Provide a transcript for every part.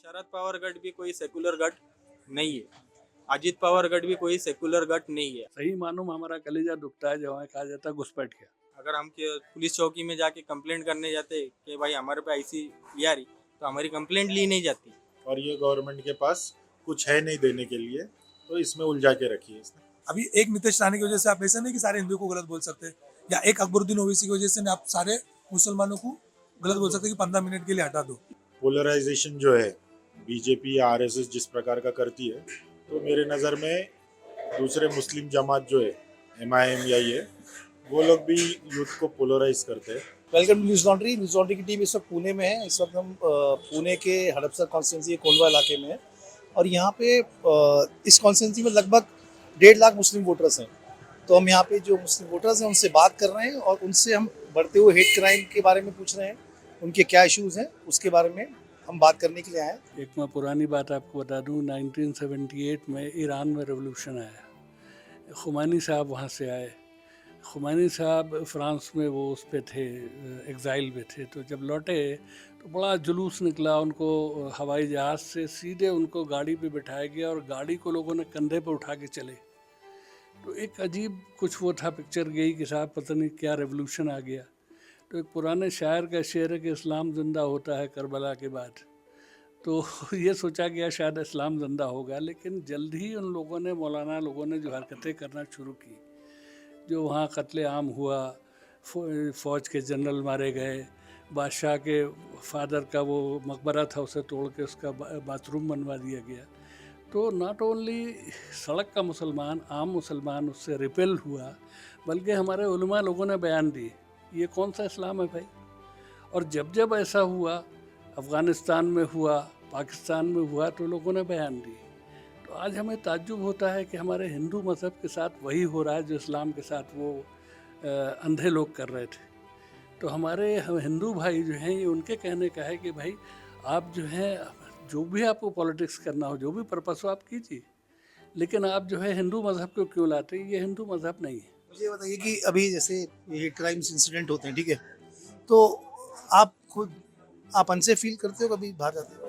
शरद पवार गट भी कोई सेकुलर गट नहीं है। अजित पवार गट भी कोई सेकुलर गट नहीं है। सही मालूम हमारा कलेजा दुखता है जब हमें कहा जाता है घुसपैठ गया। अगर हम पुलिस चौकी में जाके कंप्लेंट करने जाते कि भाई हमारे पे ऐसी आ रही, तो हमारी कंप्लेंट ली नहीं जाती। और ये गवर्नमेंट के पास कुछ है नहीं देने के लिए, तो इसमें उलझा के रखी है इसने। अभी एक नितेश राणे की वजह से आप ऐसा नहीं कि सारे हिंदुओं को गलत बोल सकते हैं, या एक अकबरुद्दीन ओवैसी की वजह से आप सारे मुसलमानों को गलत बोल सकते हैं कि 15 मिनट के लिए हटा दो। पोलराइजेशन जो है बीजेपी या आरएसएस जिस प्रकार का करती है, तो मेरे नज़र में दूसरे मुस्लिम जमात जो है एमआईएम या ये, वो लोग भी यूथ को पोलराइज करते हैं। Welcome news laundry. News laundry की टीम इस वक्त पुणे में है। इस वक्त हम पुणे के हड़पसर कॉन्स्टिट्यूंसी कोलवा इलाके में है और यहाँ पे इस कॉन्स्टिट्यूंसी में लगभग 1.5 लाख मुस्लिम वोटर्स हैं। तो हम यहाँ पे जो मुस्लिम वोटर्स हैं उनसे बात कर रहे हैं और उनसे हम बढ़ते हुए हेट क्राइम के बारे में पूछ रहे हैं, उनके क्या इश्यूज़ हैं उसके बारे में हम बात करने के लिए आए हैं। एक मैं पुरानी बात आपको बता दूं, 1978 में ईरान में रेवोल्यूशन आया। खुमानी साहब वहाँ से आए। खुमानी साहब फ्रांस में वो उस पे थे, एग्ज़ाइल में थे। तो जब लौटे तो बड़ा जुलूस निकला। उनको हवाई जहाज़ से सीधे उनको गाड़ी पे बिठाया गया और गाड़ी को लोगों ने कंधे पे उठा के चले। तो एक अजीब कुछ वो था, पिक्चर गई कि साहब पता नहीं क्या रेवोल्यूशन आ गया। तो एक पुराने शायर का शेर है कि इस्लाम ज़िंदा होता है करबला के बाद। तो ये सोचा गया शायद इस्लाम ज़िंदा होगा, लेकिन जल्द ही उन लोगों ने, मौलाना लोगों ने जो हरकतें करना शुरू की, जो वहाँ कत्ले आम हुआ, फ़ौज के जनरल मारे गए, बादशाह के फादर का वो मकबरा था उसे तोड़ के उसका बाथरूम बनवा दिया गया। तो नॉट ओनली सड़क का मुसलमान, आम मुसलमान उससे रिपेल हुआ, बल्कि हमारे उलमा लोगों ने बयान दिए। ये कौन सा इस्लाम है भाई? और जब जब ऐसा हुआ, अफ़गानिस्तान में हुआ, पाकिस्तान में हुआ, तो लोगों ने बयान दिए। तो आज हमें ताज्जुब होता है कि हमारे हिंदू मज़हब के साथ वही हो रहा है जो इस्लाम के साथ वो अंधे लोग कर रहे थे। तो हमारे हिंदू भाई जो हैं, ये उनके कहने का है कि भाई आप जो हैं, जो भी आपको पॉलिटिक्स करना हो, जो भी पर्पस हो आप कीजिए, लेकिन आप जो है हिंदू मज़हब को क्यों लाते हैं? ये हिंदू मज़हब नहीं है। मुझे बताइए कि अभी जैसे ये क्राइम्स इंसिडेंट होते हैं, ठीक है, तो आप खुद आप अनसेफ फील करते हो कभी बाहर जाते हो?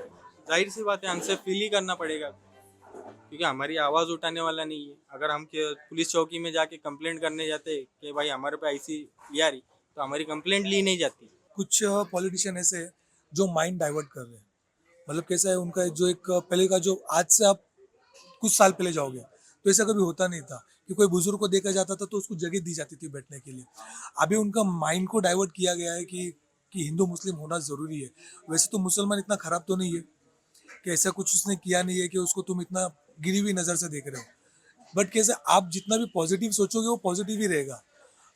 जाहिर सी बात है, हमसे फील ही करना पड़ेगा, क्योंकि हमारी आवाज़ उठाने वाला नहीं है। अगर हम पुलिस चौकी में जाके कंप्लेंट करने जाते कि भाई हमारे पे ऐसी आ रही, तो हमारी कंप्लेंट ली नहीं जाती। कुछ पॉलिटिशियन ऐसे हैं जो माइंड डाइवर्ट कर रहे हैं। मतलब कैसा है उनका, जो एक पहले का, जो आज से आप कुछ साल पहले जाओगे तो ऐसा कभी होता नहीं था कि कोई बुजुर्ग को देखा जाता था तो उसको जगह दी जाती थी बैठने के लिए। अभी उनका माइंड को डाइवर्ट किया गया है कि हिंदू मुस्लिम होना ज़रूरी है। वैसे तो मुसलमान इतना ख़राब तो नहीं है कि ऐसा कुछ उसने किया नहीं है कि उसको तुम इतना गिरी हुई नज़र से देख रहे हो। बट कैसे आप जितना भी पॉजिटिव सोचोगे वो पॉजिटिव ही रहेगा।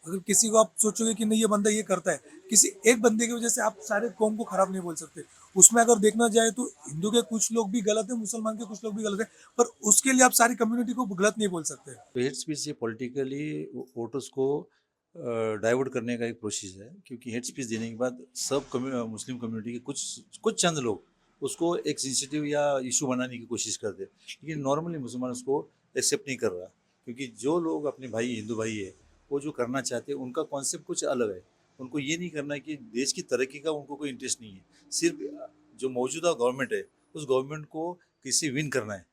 अगर किसी को आप सोचोगे कि नहीं ये बंदा ये करता है, किसी एक बंदे की वजह से आप सारे कौम को खराब नहीं बोल सकते। उसमें अगर देखना जाए तो हिंदू के कुछ लोग भी गलत है, मुसलमान के कुछ लोग भी गलत है, पर उसके लिए आप सारी कम्युनिटी को गलत नहीं बोल सकते। तो हेट स्पीच से पॉलिटिकली वोटर्स को डाइवर्ट करने का एक प्रोसेस है, क्योंकि हेट स्पीच देने के बाद सब मुस्लिम कम्युनिटी के कुछ चंद लोग उसको एक सेंसिटिव या इशू बनाने की कोशिश करते हैं, लेकिन नॉर्मली मुसलमान उसको एक्सेप्ट नहीं कर रहा, क्योंकि जो लोग अपने भाई हिंदू भाई है वो जो करना चाहते हैं उनका कॉन्सेप्ट कुछ अलग है। उनको ये नहीं करना है कि देश की तरक्की का उनको कोई इंटरेस्ट नहीं है, सिर्फ जो मौजूदा गवर्नमेंट है उस गवर्नमेंट को किसी विन करना है।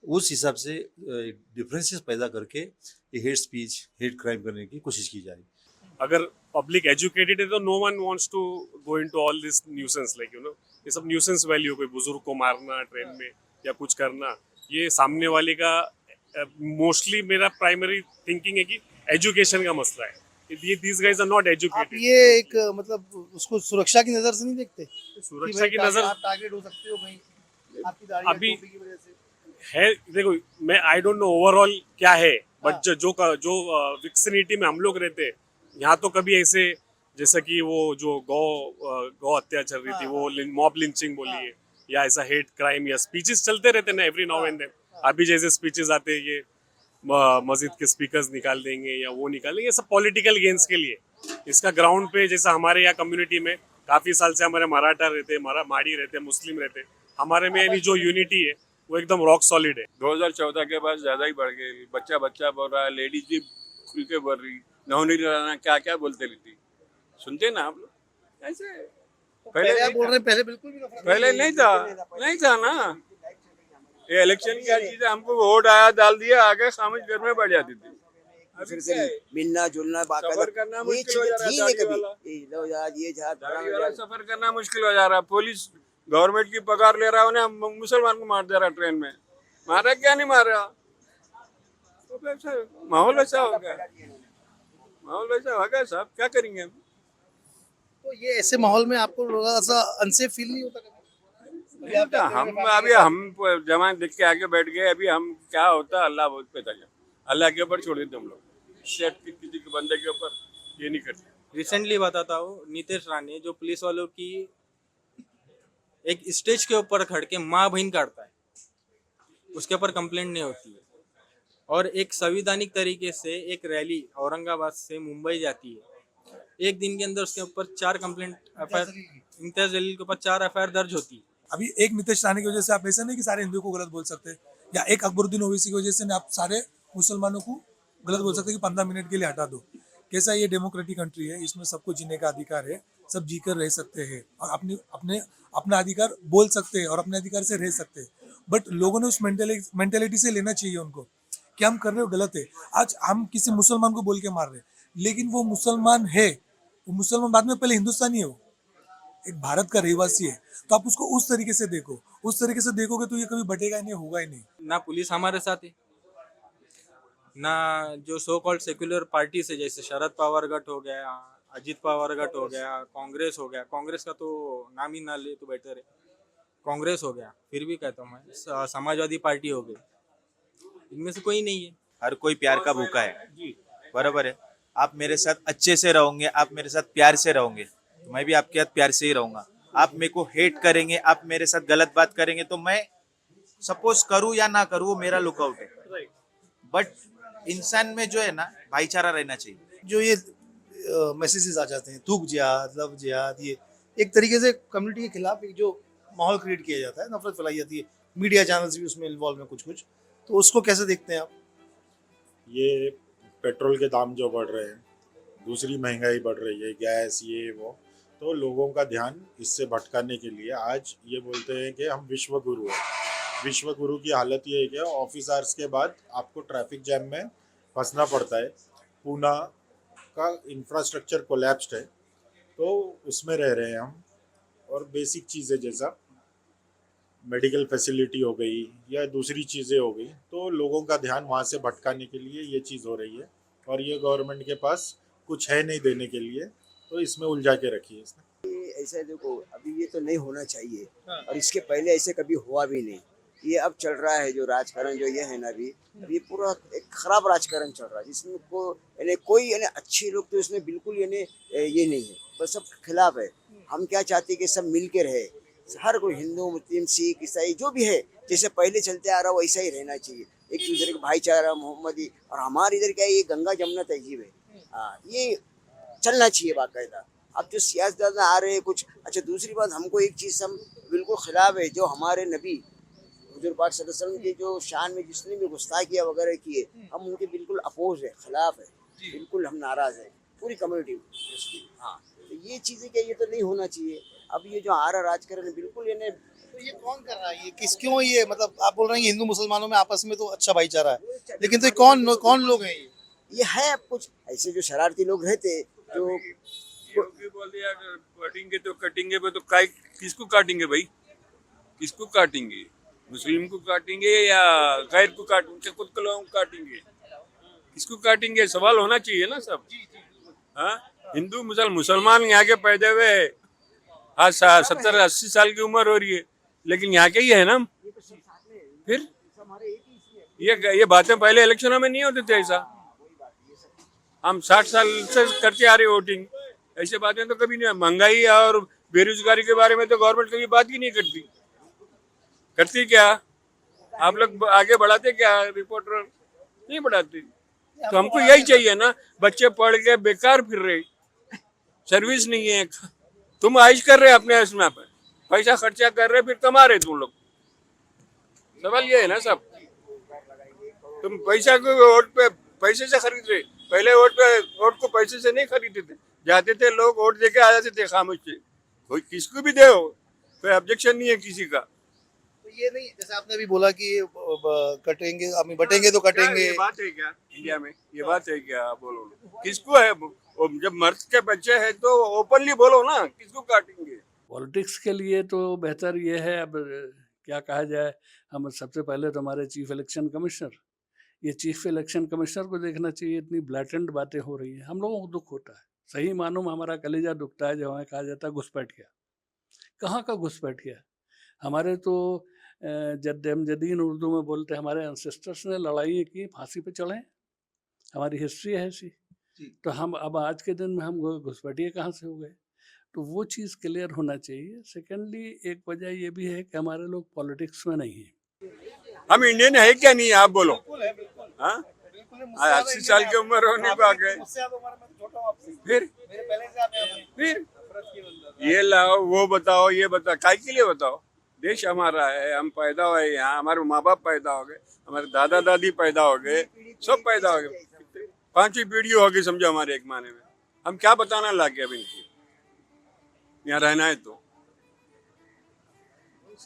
उस हिसाब से डिफरेंसेस पैदा करके ये हेट स्पीच, हेट क्राइम करने की कोशिश की जा रही है। अगर पब्लिक एजुकेटेड है तो no one wants to go into all this nuisance, like you know, ये सब न्यूसेंस वैल्यू, कोई बुजुर्ग को मारना ट्रेन में या कुछ करना, ये सामने वाले का मोस्टली मेरा प्राइमरी थिंकिंग है कि एजुकेशन का मसला है। ये दीस गाइज आर नॉट आप एजुकेटेड। ये एक मतलब उसको सुरक्षा की नज़र से नहीं देखते? सुरक्षा की नजर आप टारगेट हो सकते हो कहीं आपकी दाढ़ी या अभी टोपी की वजह से। है, देखो मैं आई डोंट नो ओवरऑल क्या है, हाँ। बट जो विक्सिनिटी में हम लोग रहते हैं यहाँ, तो कभी ऐसे जैसा कि वो जो गौ हत्या चल रही थी, वो मॉब लिंचिंग बोली है, या ऐसा हेट क्राइम या स्पीचेस चलते रहते ना एवरी नाउ एंड देन। अभी जैसे स्पीचेस आते हैं, ये मस्जिद के स्पीकर्स निकाल देंगे या वो निकाल देंगे, ये सब पॉलिटिकल गेन्स के लिए। इसका ग्राउंड पे जैसा हमारे यहाँ कम्युनिटी में काफी साल से हमारे मराठा रहते, माड़ी रहते, मुस्लिम रहते, हमारे में यानी जो यूनिटी है वो एकदम रॉक सॉलिड है। 2014 के बाद ज़्यादा ही बढ़ गई। बच्चा बच्चा बोल रहा है, लेडीज भी खुल के बोल रही, नौनी राना क्या क्या बोलते रहती, सुनते ना आप लोग ऐसे। पहले आप नहीं बोल था। रहे हैं पहले बिल्कुल भी नफरत पहले नहीं था ना। ये इलेक्शन क्या चीज है, हमको वोट आया डाल दिया आगे खामोश घर में बैठ जाती थी। अभी दूसरे से क्या है? मिलना जुलना सफर करना ये मुश्किल हो चीजें जा रहा है, थी नहीं दाढ़ी कभी। वाला। ये लो यार, ये जा दाढ़ी वाला सफर करना मुश्किल हो जा रहा है। पुलिस गवर्नमेंट की पगार ले रहा है, उन्हें मुसलमान को मार दे रहा है ट्रेन में। मारा क्या नहीं मार रहा, तो वैसा माहौल वैसा हो गया। माहौल वैसा हो गया साहब, क्या करेंगे हम। तो ये ऐसे माहौल में आपको थोड़ा सा अनसेफ फील नहीं होता कभी? हम जमात देख के आगे बैठ गए। अभी हम क्या होता अल्लाह बहुत पता है। अल्लाह के ऊपर छोड़ देते हम लोग, सेट किसी के बंदे के ऊपर ये नहीं करते। रिसेंटली बताता हूँ, नीतीश राणे जो पुलिस वालों की एक स्टेज के ऊपर खड़ के माँ बहन काटता है, उसके ऊपर कंप्लेंट नहीं होती है। और एक संवैधानिक तरीके से एक रैली औरंगाबाद से मुंबई जाती है, एक दिन के अंदर उसके ऊपर 4 कंप्लेंट इम्तियाज जलील के ऊपर 4 एफआईआर दर्ज होती है। अभी एक नीतीश राणे की वजह से आप ऐसा नहीं कि सारे हिंदुओं को गलत बोल सकते, या एक अकबरुद्दीन ओवैसी की वजह से आप सारे मुसलमानों को गलत बोल सकते कि 15 मिनट के लिए हटा दो। कैसा ये डेमोक्रेटिक कंट्री है, इसमें सबको जीने का अधिकार है, सब जीकर रह सकते हैं और अपना अधिकार बोल सकते हैं और अपने अधिकार से रह सकते हैं। बट लोगों ने उस मेंटेलिटी से लेना चाहिए उनको कि हम कर रहे हो गलत है। आज हम किसी मुसलमान को बोल के मार रहे हैं, लेकिन वो मुसलमान है, वो मुसलमान बाद में पहले हिंदुस्तानी है, वो एक भारत का रहवासी है। तो आप उसको उस तरीके से देखो, उस तरीके से देखोगे तो ये कभी बटेगा ही नहीं, होगा ही नहीं। ना पुलिस हमारे साथ है, ना जो सो कॉल्ड सेक्युलर पार्टी से, जैसे शरद पवार गट हो गया, अजित पवार गट हो गया, कांग्रेस हो गया। कांग्रेस का तो नाम ही ना ले तो बेटर है। कांग्रेस हो गया, फिर भी कहता हूँ मैं, समाजवादी पार्टी हो गई, इनमें से कोई नहीं है। हर कोई प्यार का भूखा है, बराबर है। आप मेरे साथ अच्छे से रहोगे, आप मेरे साथ प्यार से रहोगे, तो मैं भी आपके साथ प्यार से ही रहूंगा। आप मेरे को हेट करेंगे, आप मेरे साथ गलत बात करेंगे, तो मैं सपोज करूँ या ना करूँ वो मेरा लुकआउट है। बट इंसान में जो है ना भाईचारा रहना चाहिए। जो ये मैसेजेस आ जाते हैं, थूक जिहाद, लव जिहाद, ये एक तरीके से कम्युनिटी के खिलाफ एक जो माहौल क्रिएट किया जाता है, नफरत फैलाई जाती है, मीडिया चैनल्स भी उसमें इन्वॉल्व हैं कुछ, तो उसको कैसे देखते हैं आप? ये पेट्रोल के दाम जो बढ़ रहे हैं, दूसरी महंगाई बढ़ रही है, गैस ये वो, तो लोगों का ध्यान इससे भटकाने के लिए आज ये बोलते हैं कि हम विश्व गुरु हैं। विश्व गुरु की हालत ये है कि ऑफिस आवर्स के बाद आपको ट्रैफिक जैम में फंसना पड़ता है। पूना का इंफ्रास्ट्रक्चर कोलैप्स्ड है, तो उसमें रह रहे हैं हम। और बेसिक चीज़ें जैसा मेडिकल फैसिलिटी हो गई या दूसरी चीज़ें हो गई, तो लोगों का ध्यान वहाँ से भटकाने के लिए ये चीज़ हो रही है। और ये गवर्नमेंट के पास कुछ है नहीं देने के लिए, तो इसमें उलझा के रखी है इसने। ऐसा देखो, अभी ये तो नहीं होना चाहिए और इसके पहले ऐसे कभी हुआ भी नहीं। ये अब चल रहा है जो राजकारण जो ये है ना, अभी ये पूरा एक खराब राजकारण चल रहा है, जिसमें कोई अच्छे लोग तो इसमें बिल्कुल ये नहीं है, बस सब खिलाफ है। हम क्या चाहते हैं कि सब मिल के रहे, हर कोई हिंदू मुस्लिम सिख ईसाई जो भी है, जैसे पहले चलते आ रहा वैसा ही रहना चाहिए, एक दूसरे का भाईचारा मोहम्मदी। और हमारे इधर क्या है, ये गंगा जमुना तहजीब है, हाँ ये चलना चाहिए बाकायदा। अब जो सियासतदान आ रहे हैं कुछ, अच्छा दूसरी बात, हमको एक चीज़ हम बिल्कुल खिलाफ है, जो हमारे नबी हुजूर पाक सल्लल्लाहु अलैहि वसल्लम की जो शान में जिसने भी गुस्ताखियाँ वगैरह किए, हम उनके बिल्कुल अपोज है, खिलाफ है, बिल्कुल हम नाराज़ है पूरी कम्युनिटी। हाँ तो ये चीज़ें क्या, ये तो नहीं होना चाहिए। अब ये जो आ रहा राजकारण है बिल्कुल तो ये कौन कर रहा है, ये क्यों, ये मतलब आप बोल रहे हैं कि हिंदू मुसलमानों में आपस में तो अच्छा भाईचारा है, लेकिन तो कौन लोग हैं ये है कुछ ऐसे जो शरारती लोग रहते जो योगी बोल दिया कटेंगे तो कटेंगे, तो काय किसको काटेंगे भाई, किसको काटेंगे? मुस्लिम को काटेंगे या गैर को काटेंगे, खुद को लोगों को काटेंगे, किसको काटेंगे? सवाल होना चाहिए ना सब। हाँ हिंदू मुसलमान यहाँ के पैदा हुए, आज 70-80 साल की उम्र हो रही है, लेकिन यहाँ के ही है ना। फिर ये बातें पहले इलेक्शनों में नहीं होते थे ऐसा। हम 60 साल से करते आ रहे वोटिंग, ऐसे बातें तो कभी नहीं। महंगाई और बेरोजगारी के बारे में तो गवर्नमेंट कभी बात ही नहीं करती क्या? आप लोग आगे बढ़ाते क्या? रिपोर्टर नहीं बढ़ाते। तो हमको यही चाहिए ना, बच्चे पढ़ के बेकार फिर रहे, सर्विस नहीं है। तुम आइश कर रहे अपने इसमें पैसा खर्चा कर रहे, फिर कमा रहे तुम लोग। सवाल ये है ना सब, तुम पैसा को वोट पे पैसे से खरीद रहे। पहले वोट को पैसे से नहीं खरीदते थे, जाते थे लोग वोट देके आ जाते थे खामोश से, कोई किसको भी दे, कोई ऑब्जेक्शन नहीं है किसी का। तो ये नहीं, जैसे आपने अभी बोला कि कटेंगे, हम बटेंगे तो कटेंगे। ये बात है क्या इंडिया में? ये बात है क्या? आप बोलो किसको है वो, जब मर्द के बच्चे हैं तो ओपनली बोलो ना, किसको काटेंगे? पॉलिटिक्स के लिए तो बेहतर ये है, अब क्या कहा जाए, हम सबसे पहले तो हमारे चीफ इलेक्शन कमिश्नर, ये चीफ इलेक्शन कमिश्नर को देखना चाहिए। इतनी ब्लैटेंट बातें हो रही हैं, हम लोगों को दुख होता है, सही मानो में हमारा कलेजा दुखता है जब हमें कहा जाता है घुसपैठ गया। कहाँ का घुसपैठ गया? हमारे तो जद्दम जदीन उर्दू में बोलते हैं, हमारे एंसेस्टर्स ने लड़ाई की, फांसी पे चढ़े, हमारी हिस्ट्री है ऐसी। तो हम अब आज के दिन में हम घुसपैठिए कहाँ से हो गए? तो वो चीज़ क्लियर होना चाहिए। सेकेंडली एक वजह ये भी है कि हमारे लोग पॉलिटिक्स में नहीं हैं। हम इंडियन है क्या नहीं, आप बोलो। हाँ, 80 साल की उम्र होने को आ गए, फिर ये लाओ वो बताओ, ये बताओ, काय के लिए बताओ? देश हमारा है, हम पैदा हुए यहाँ, हमारे माँ बाप पैदा हो गए, हमारे दादा दादी पैदा हो गए, सब पैदा हो गए, 5वीं पीढ़ी हो गई समझो हमारे एक माने में। हम क्या बताना लागे अब इनकी? यहाँ रहना है तो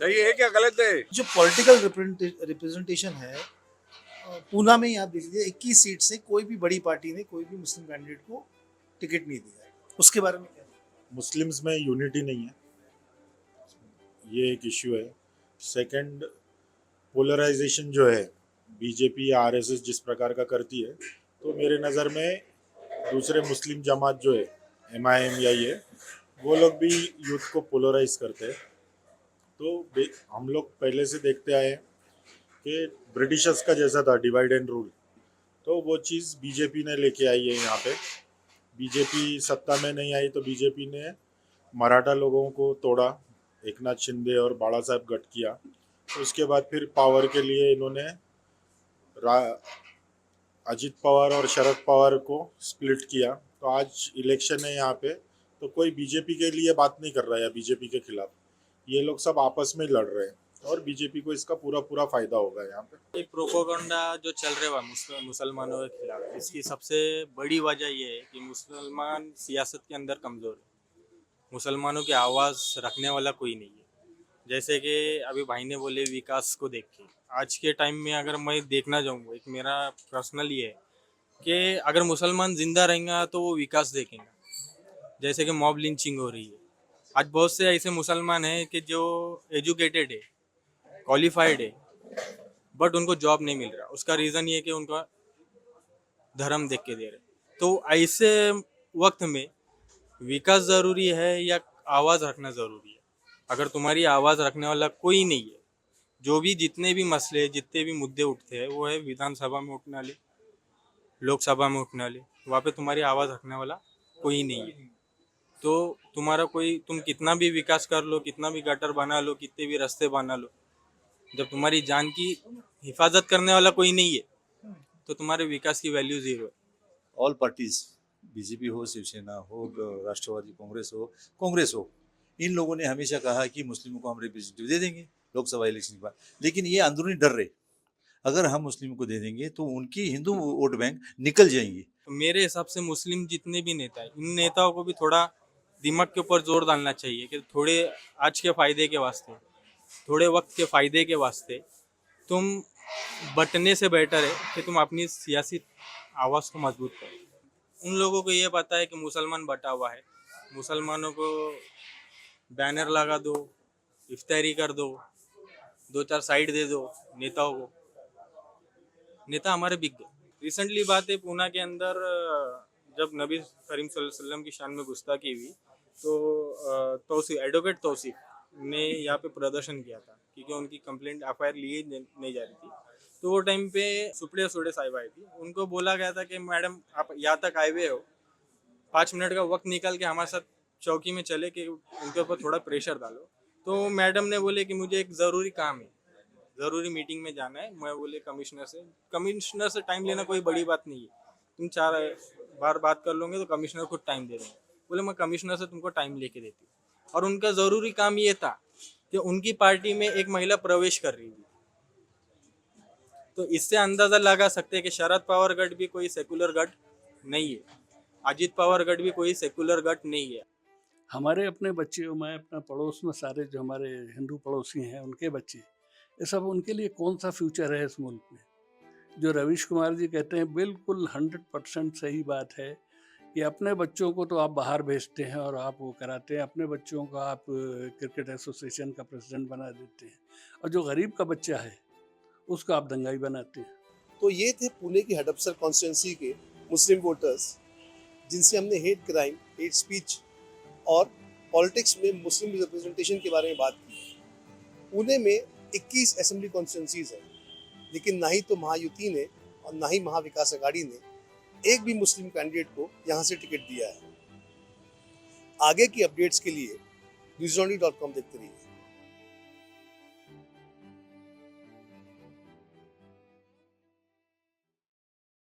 सही है क्या गलत है? जो पॉलिटिकल रिप्रेजेंटेशन है, पूना में ही आप देख लीजिए 21 सीट से कोई भी बड़ी पार्टी ने कोई भी मुस्लिम कैंडिडेट को टिकट नहीं दिया है। उसके बारे में क्या? मुस्लिम्स में यूनिटी नहीं है, ये एक इश्यू है। सेकंड, पोलराइजेशन जो है बीजेपी या आरएसएस जिस प्रकार का करती है, तो मेरे नज़र में दूसरे मुस्लिम जमात जो है एमआईएम या ये, वो लोग भी यूथ को पोलराइज करते हैं। तो हम लोग पहले से देखते आए हैं कि ब्रिटिशर्स का जैसा था डिवाइड एंड रूल, तो वो चीज़ बीजेपी ने लेके आई है यहाँ पे। बीजेपी सत्ता में नहीं आई तो बीजेपी ने मराठा लोगों को तोड़ा, एकनाथ शिंदे और बाला साहब गठ किया। तो उसके बाद फिर पावर के लिए इन्होंने अजित पवार और शरद पवार को स्प्लिट किया। तो आज इलेक्शन है यहाँ पे, तो कोई बीजेपी के लिए बात नहीं कर रहा है या बीजेपी के खिलाफ, ये लोग सब आपस में लड़ रहे हैं और बीजेपी को इसका पूरा फायदा होगा यहाँ पे। एक प्रोपोगंडा जो चल रहा है मुसलमानों के खिलाफ, इसकी सबसे बड़ी वजह ये है कि मुसलमान सियासत के अंदर कमज़ोर है, मुसलमानों की आवाज़ रखने वाला कोई नहीं है। जैसे कि अभी भाई ने बोले विकास को देख के, आज के टाइम में अगर मैं देखना चाहूँगा, एक मेरा पर्सनल ये है कि अगर मुसलमान ज़िंदा रहेंगे तो वो विकास देखेंगे। जैसे कि मॉब लिंचिंग हो रही है, आज बहुत से ऐसे मुसलमान हैं कि जो एजुकेटेड है, क्वालिफाइड है, बट उनको जॉब नहीं मिल रहा। उसका रीज़न ये कि उनका धर्म देख के दे रहे। तो ऐसे वक्त में विकास ज़रूरी है या आवाज़ रखना ज़रूरी है? अगर तुम्हारी आवाज़ रखने वाला कोई नहीं है, जो भी जितने भी मसले, जितने भी मुद्दे उठते हैं, वो है विधानसभा में उठने वाले, लोकसभा में उठने वाले, वहाँ पे तुम्हारी आवाज़ रखने वाला कोई नहीं है। तो तुम कितना भी विकास कर लो, कितना भी गटर बना लो, कितने भी रास्ते बना लो, जब तुम्हारी जान की हिफाजत करने वाला कोई नहीं है तो तुम्हारे विकास की वैल्यू जीरो है। ऑल पार्टीज, बीजेपी हो, शिवसेना हो, राष्ट्रवादी कांग्रेस हो, इन लोगों ने हमेशा कहा कि मुस्लिमों को हम रिप्रेजेंटेटिव दे देंगे लोकसभा इलेक्शन के बाद। लेकिन ये अंदरूनी डर रहे, अगर हम मुस्लिमों को दे देंगे तो उनकी हिंदू वोट बैंक निकल जाएंगे। तो मेरे हिसाब से मुस्लिम जितने भी नेता हैं, इन नेताओं को भी थोड़ा दिमाग के ऊपर जोर डालना चाहिए कि थोड़े आज के फ़ायदे के वास्ते, थोड़े वक्त के फ़ायदे के वास्ते तुम बटने से बेटर है कि तुम अपनी सियासी आवाज़ को मजबूत करो। उन लोगों को ये पता है कि मुसलमान बटा हुआ है, मुसलमानों को बैनर लगा दो, इफ्तारी कर दो, 2-4 साइड दे दो नेताओं को, नेता हमारे बिक गए। रिसेंटली बात है, पूना के अंदर जब नबी करीम सल्लल्लाहु अलैहि वसल्लम की शान में गुस्ताखी हुई तो एडवोकेट तौसीफ ने यहाँ पे प्रदर्शन किया था क्योंकि उनकी कंप्लेंट एफआईआर लिए नहीं जा रही थी। तो वो टाइम पे सुप्रिया सुडे साहिब आई थी, उनको बोला गया था कि मैडम आप यहाँ तक आए हुए हो, 5 मिनट का वक्त निकाल के हमारे साथ चौकी में चले कि उनके ऊपर थोड़ा प्रेशर डालो। तो मैडम ने बोले कि मुझे एक ज़रूरी काम है, ज़रूरी मीटिंग में जाना है। मैं बोले कमिश्नर से टाइम लेना कोई बड़ी बात नहीं है, तुम 4 बार बात कर लोगे तो कमिश्नर खुद टाइम दे देंगे। बोले मैं कमिश्नर से तुमको टाइम लेके देती हूँ। और उनका ज़रूरी काम ये था कि उनकी पार्टी में एक महिला प्रवेश कर रही थी। तो इससे अंदाज़ा लगा सकते हैं कि शरद पवार गढ़ भी कोई सेकुलर गढ़ नहीं है, अजित पवार गढ़ भी कोई सेकुलर गढ़ नहीं है। हमारे अपने बच्चे, मैं अपना पड़ोस में सारे जो हमारे हिंदू पड़ोसी हैं उनके बच्चे, ये सब उनके लिए कौन सा फ्यूचर है इस मुल्क में? जो रवीश कुमार जी कहते हैं बिल्कुल 100% सही बात है कि अपने बच्चों को तो आप बाहर भेजते हैं और आप वो कराते हैं, अपने बच्चों को आप क्रिकेट एसोसिएशन का प्रेसिडेंट बना देते हैं, और जो गरीब का बच्चा है उसको आप दंगाई बनाते हैं। तो ये थे पुणे की हडपसर कॉन्स्टिट्यूंसी के मुस्लिम वोटर्स, जिनसे हमने हेट क्राइम, हेट स्पीच और पॉलिटिक्स में मुस्लिम रिप्रेजेंटेशन के बारे में बात की। पुणे में 21 असेंबली कॉन्स्टिट्यूंसीज हैं, लेकिन ना ही तो महायुति ने और ना ही महाविकास अघाड़ी ने एक भी मुस्लिम कैंडिडेट को यहाँ से टिकट दिया है। आगे की अपडेट्स के लिए newsonly.com देखते रहिए।